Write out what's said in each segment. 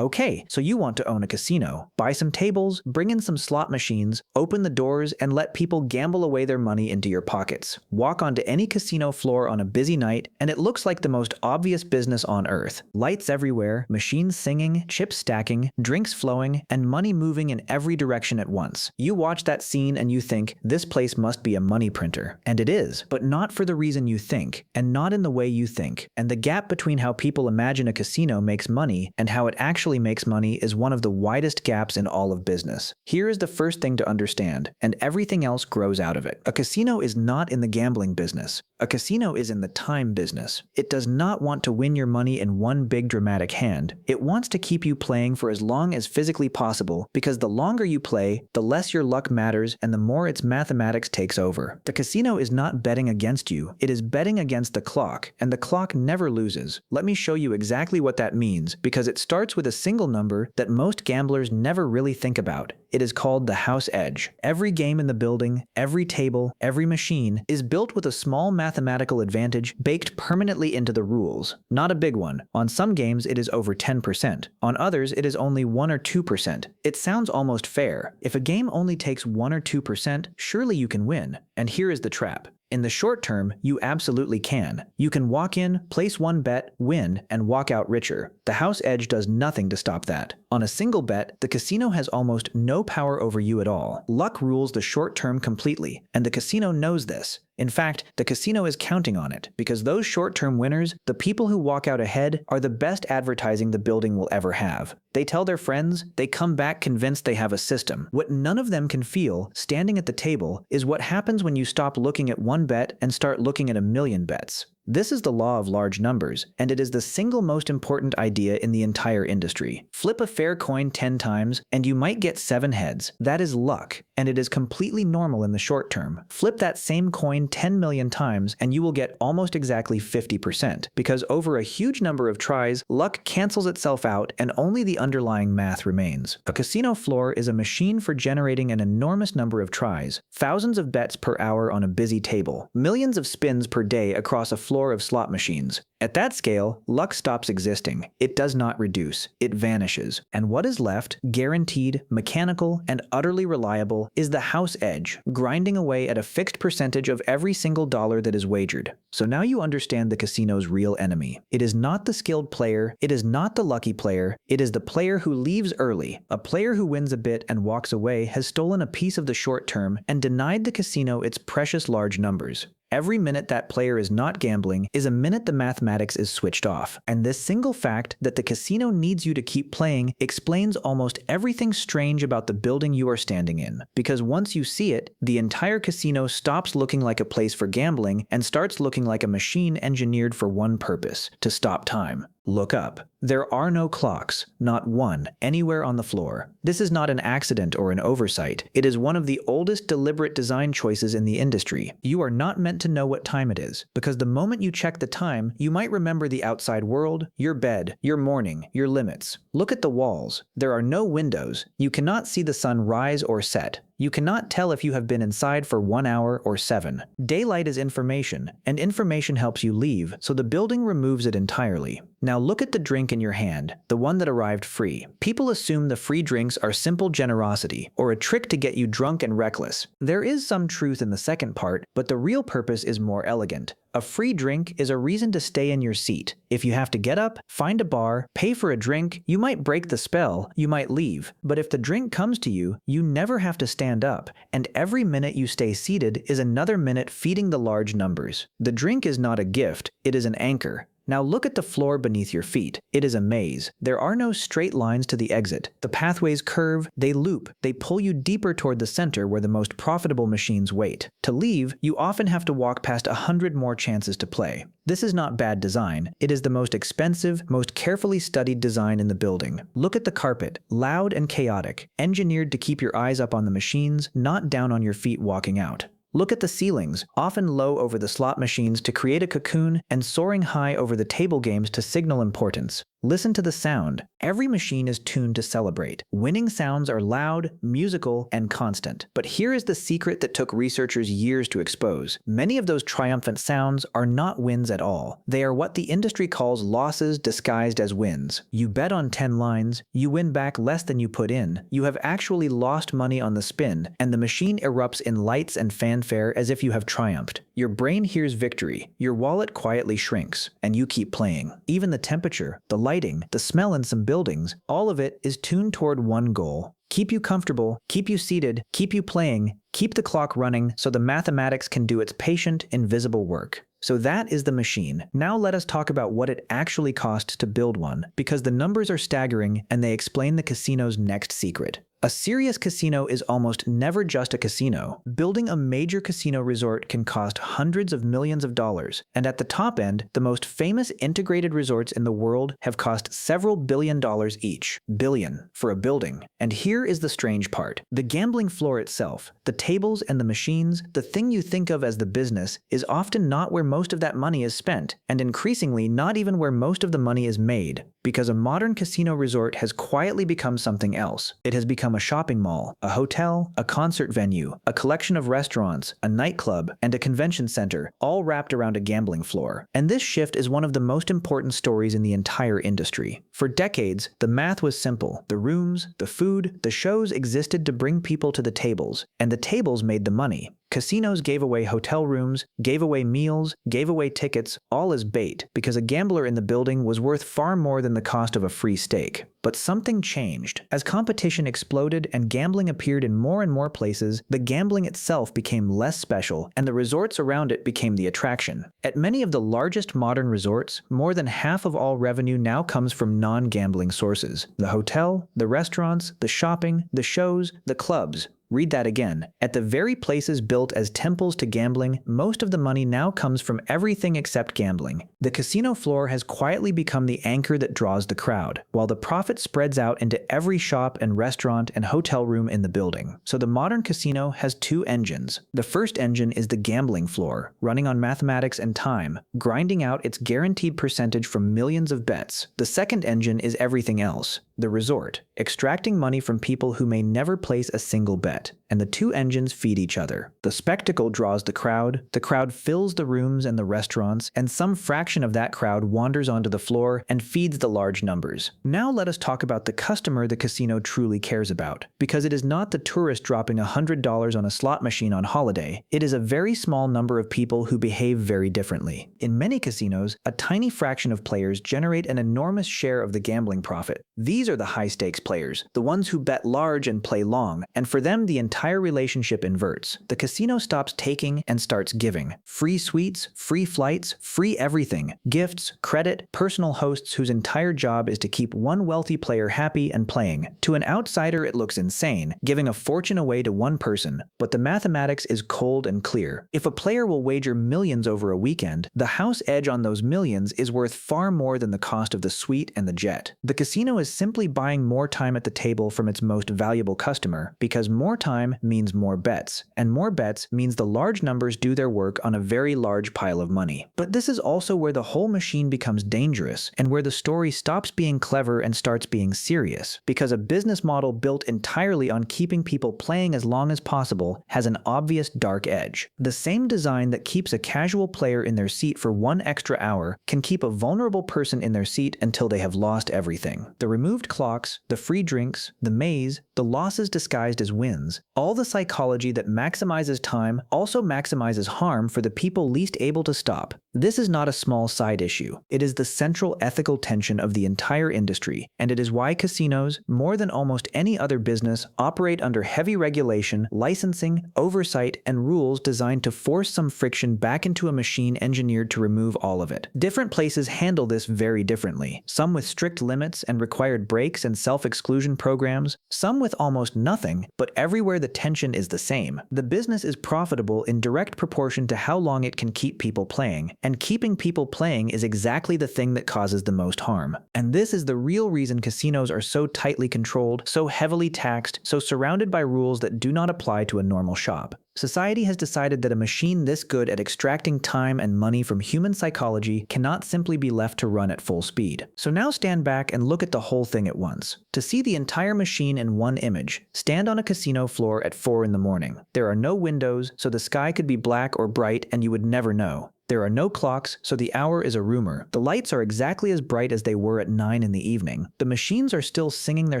Okay, so you want to own a casino. Buy some tables, bring in some slot machines, open the doors, and let people gamble away their money into your pockets. Walk onto any casino floor on a busy night, and it looks like the most obvious business on earth. Lights everywhere, machines singing, chips stacking, drinks flowing, and money moving in every direction at once. You watch that scene and you think, this place must be a money printer. And it is, but not for the reason you think, and not in the way you think. And the gap between how people imagine a casino makes money and how it actually makes money is one of the widest gaps in all of business. Here is the first thing to understand, and everything else grows out of it. A casino is not in the gambling business. A casino is in the time business. It does not want to win your money in one big dramatic hand. It wants to keep you playing for as long as physically possible, because the longer you play, the less your luck matters and the more its mathematics takes over. The casino is not betting against you, it is betting against the clock, and the clock never loses. Let me show you exactly what that means, because it starts with a single number that most gamblers never really think about. It is called the house edge. Every game in the building, every table, every machine is built with a small mathematical advantage baked permanently into the rules. Not a big one. On some games it is over 10%. On others it is only 1 or 2%. It sounds almost fair. If a game only takes 1 or 2%, surely you can win. And here is the trap. In the short term, you absolutely can. You can walk in, place one bet, win, and walk out richer. The house edge does nothing to stop that. On a single bet, the casino has almost no power over you at all. Luck rules the short term completely, and the casino knows this. In fact, the casino is counting on it, because those short-term winners, the people who walk out ahead, are the best advertising the building will ever have. They tell their friends, they come back convinced they have a system. What none of them can feel, standing at the table, is what happens when you stop looking at one bet and start looking at a million bets. This is the law of large numbers, and it is the single most important idea in the entire industry. Flip a fair coin 10 times, and you might get 7 heads. That is luck, and it is completely normal in the short term. Flip that same coin 10 million times, and you will get almost exactly 50%, because over a huge number of tries, luck cancels itself out and only the underlying math remains. A casino floor is a machine for generating an enormous number of tries, thousands of bets per hour on a busy table, millions of spins per day across a floor of slot machines. At that scale, luck stops existing. It does not reduce. It vanishes. And what is left, guaranteed, mechanical, and utterly reliable, is the house edge, grinding away at a fixed percentage of every single dollar that is wagered. So now you understand the casino's real enemy. It is not the skilled player, it is not the lucky player, it is the player who leaves early. A player who wins a bit and walks away has stolen a piece of the short term and denied the casino its precious large numbers. Every minute that player is not gambling is a minute the mathematics is switched off. And this single fact that the casino needs you to keep playing explains almost everything strange about the building you are standing in. Because once you see it, the entire casino stops looking like a place for gambling and starts looking like a machine engineered for one purpose: to stop time. Look up. There are no clocks, not one, anywhere on the floor. This is not an accident or an oversight. It is one of the oldest deliberate design choices in the industry. You are not meant to know what time it is, because the moment you check the time, you might remember the outside world, your bed, your morning, your limits. Look at the walls. There are no windows. You cannot see the sun rise or set. You cannot tell if you have been inside for 1 hour or 7. Daylight is information, and information helps you leave, so the building removes it entirely. Now look at the drink in your hand, the one that arrived free. People assume the free drinks are simple generosity, or a trick to get you drunk and reckless. There is some truth in the second part, but the real purpose is more elegant. A free drink is a reason to stay in your seat. If you have to get up, find a bar, pay for a drink, you might break the spell, you might leave. But if the drink comes to you, you never have to stand up, and every minute you stay seated is another minute feeding the large numbers. The drink is not a gift, it is an anchor. Now look at the floor beneath your feet. It is a maze. There are no straight lines to the exit. The pathways curve, they loop, they pull you deeper toward the center where the most profitable machines wait. To leave, you often have to walk past 100 more chances to play. This is not bad design. It is the most expensive, most carefully studied design in the building. Look at the carpet, loud and chaotic, engineered to keep your eyes up on the machines, not down on your feet walking out. Look at the ceilings, often low over the slot machines to create a cocoon and soaring high over the table games to signal importance. Listen to the sound. Every machine is tuned to celebrate. Winning sounds are loud, musical, and constant. But here is the secret that took researchers years to expose. Many of those triumphant sounds are not wins at all. They are what the industry calls losses disguised as wins. You bet on 10 lines, you win back less than you put in, you have actually lost money on the spin, and the machine erupts in lights and fanfare as if you have triumphed. Your brain hears victory, your wallet quietly shrinks, and you keep playing. Even the temperature, the lighting, the smell in some buildings, all of it is tuned toward one goal. Keep you comfortable, keep you seated, keep you playing, keep the clock running so the mathematics can do its patient, invisible work. So that is the machine. Now let us talk about what it actually costs to build one, because the numbers are staggering and they explain the casino's next secret. A serious casino is almost never just a casino. Building a major casino resort can cost hundreds of millions of dollars, and at the top end, the most famous integrated resorts in the world have cost several $billion each. Billion for a building. And here is the strange part. The gambling floor itself, the tables and the machines, the thing you think of as the business, is often not where most of that money is spent, and increasingly not even where most of the money is made, because a modern casino resort has quietly become something else. It has become a shopping mall, a hotel, a concert venue, a collection of restaurants, a nightclub, and a convention center, all wrapped around a gambling floor. And this shift is one of the most important stories in the entire industry. For decades, the math was simple. The rooms, the food, the shows existed to bring people to the tables, and the tables made the money. Casinos gave away hotel rooms, gave away meals, gave away tickets, all as bait, because a gambler in the building was worth far more than the cost of a free steak. But something changed. As competition exploded and gambling appeared in more and more places, the gambling itself became less special, and the resorts around it became the attraction. At many of the largest modern resorts, more than half of all revenue now comes from non-gambling sources. The hotel, the restaurants, the shopping, the shows, the clubs. Read that again. At the very places built as temples to gambling, most of the money now comes from everything except gambling. The casino floor has quietly become the anchor that draws the crowd, while the profit spreads out into every shop and restaurant and hotel room in the building. So the modern casino has two engines. The first engine is the gambling floor, running on mathematics and time, grinding out its guaranteed percentage from millions of bets. The second engine is everything else, the resort, extracting money from people who may never place a single bet. And the two engines feed each other. The spectacle draws the crowd fills the rooms and the restaurants, and some fraction of that crowd wanders onto the floor and feeds the large numbers. Now let us talk about the customer the casino truly cares about, because it is not the tourist dropping $100 on a slot machine on holiday. It is a very small number of people who behave very differently. In many casinos, a tiny fraction of players generate an enormous share of the gambling profit. These are the high-stakes players, the ones who bet large and play long, and for them the entire relationship inverts. The casino stops taking and starts giving. Free suites, free flights, free everything. Gifts, credit, personal hosts whose entire job is to keep one wealthy player happy and playing. To an outsider it looks insane, giving a fortune away to one person, but the mathematics is cold and clear. If a player will wager millions over a weekend, the house edge on those millions is worth far more than the cost of the suite and the jet. The casino is simply buying more time at the table from its most valuable customer, because more time means more bets, and more bets means the large numbers do their work on a very large pile of money. But this is also where the whole machine becomes dangerous, and where the story stops being clever and starts being serious, because a business model built entirely on keeping people playing as long as possible has an obvious dark edge. The same design that keeps a casual player in their seat for 1 extra hour can keep a vulnerable person in their seat until they have lost everything. The removed clocks, the free drinks, the maze, the losses disguised as wins, all the psychology that maximizes time also maximizes harm for the people least able to stop. This is not a small side issue. It is the central ethical tension of the entire industry, and it is why casinos, more than almost any other business, operate under heavy regulation, licensing, oversight, and rules designed to force some friction back into a machine engineered to remove all of it. Different places handle this very differently, some with strict limits and required breaks and self-exclusion programs, some with almost nothing, but everywhere the tension is the same. The business is profitable in direct proportion to how long it can keep people playing, and keeping people playing is exactly the thing that causes the most harm. And this is the real reason casinos are so tightly controlled, so heavily taxed, so surrounded by rules that do not apply to a normal shop. Society has decided that a machine this good at extracting time and money from human psychology cannot simply be left to run at full speed. So now stand back and look at the whole thing at once. To see the entire machine in one image, stand on a casino floor at 4 in the morning. There are no windows, so the sky could be black or bright and you would never know. There are no clocks, so the hour is a rumor. The lights are exactly as bright as they were at 9 in the evening. The machines are still singing their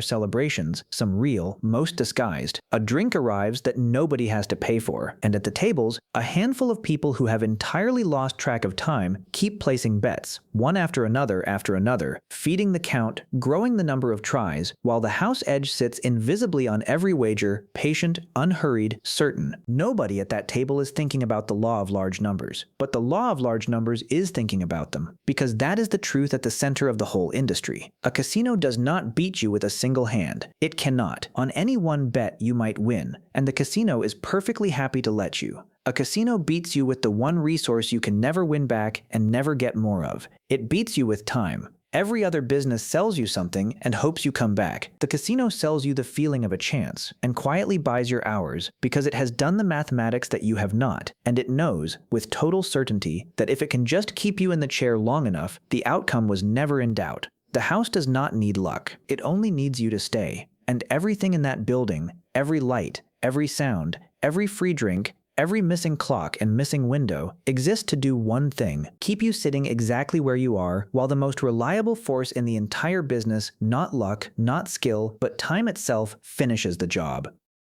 celebrations, some real, most disguised. A drink arrives that nobody has to pay for. And at the tables, a handful of people who have entirely lost track of time keep placing bets, one after another, feeding the count, growing the number of tries, while the house edge sits invisibly on every wager, patient, unhurried, certain. Nobody at that table is thinking about the law of large numbers. But the law of large numbers is thinking about them, because that is the truth at the center of the whole industry. A casino does not beat you with a single hand. It cannot. On any one bet you might win, and the casino is perfectly happy to let you. A casino beats you with the one resource you can never win back and never get more of. It beats you with time. Every other business sells you something and hopes you come back. The casino sells you the feeling of a chance and quietly buys your hours because it has done the mathematics that you have not, and it knows, with total certainty, that if it can just keep you in the chair long enough, the outcome was never in doubt. The house does not need luck. It only needs you to stay. And everything in that building, every light, every sound, every free drink, every missing clock and missing window exists to do one thing: keep you sitting exactly where you are, while the most reliable force in the entire business, not luck, not skill, but time itself, finishes the job.